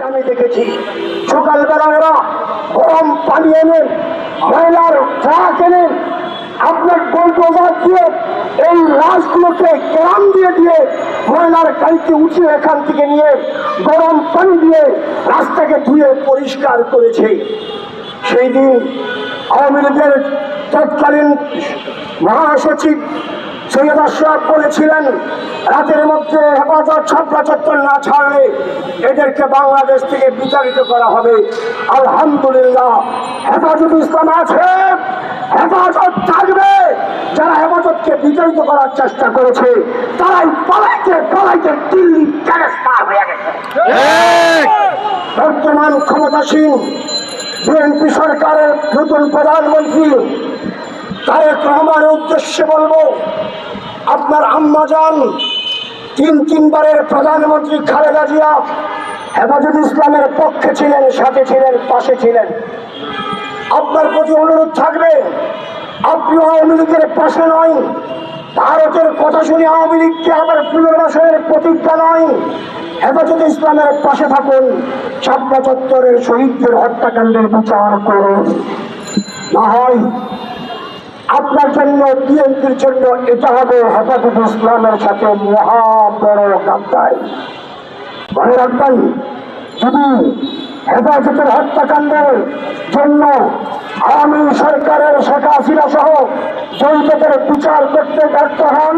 আমি দেখেছি সকালবেলা এরা গরম পানি এনে ময়লার ট্রাক এনে আপনার বুলডোজার দিয়ে এই লাশগুলোকে গ্রাম দিয়ে দিয়ে ময়লার গাড়িতে উঠিয়ে এখান থেকে নিয়ে গরম পানি দিয়ে রাস্তাকে ধুয়ে পরিষ্কার করেছে। সেই দিন আওয়ামী লীগের তৎকালীন মহাসচিব সৈয়দ আশরাফ বলেছিলেন, রাতের মধ্যে হেফাজত ছাত্রা চত্বর না ছাড়লে এদেরকে বাংলাদেশ থেকে বিতাড়িত করা হবে। আলহামদুলিল্লাহ, হেফাজত ইসলাম আছে, হেফাজত থাকবে। যারা হেফাজতকে বিতাড়িত করার চেষ্টা করেছে তারাই পালাইতে পালাইতে দিল্লি ট্রান্সফার হয়ে গেছে। বর্তমান ক্ষমতাসীন বিএনপি সরকারের নতুন প্রধানমন্ত্রী তারেক রহমানের উদ্দেশ্যে বলবো, আপনার আম্মাজান তিনবারের প্রধানমন্ত্রী খালেদা জিয়া হেফাজত ইসলামের পক্ষে ছিলেন, সাথে ছিলেন, পাশে ছিলেন। আপনার প্রতি অনুরোধ থাকবে, আপনি আওয়ামী লীগের পাশে নয়, ভারতের কথা শুনে আওয়ামী লীগকে আবার পুনর্বাসনের প্রতিজ্ঞা নয়, হেফাজত ইসলামের পাশে থাকুন, শাপলা চত্বরের শহীদদের হত্যাকাণ্ডের বিচার করুন। না হয় আপনার জন্য, বিএনপির জন্য এটা হবে হেফাজত ইসলামের সাথে মহা বড় গাদ্দারি। মনে রাখবেন, যদি হেফাজতের হত্যাকাণ্ডের জন্য আওয়ামী সরকারের শেখ হাসিনা সহ জড়িতদের বিচার করতে ব্যর্থ হন,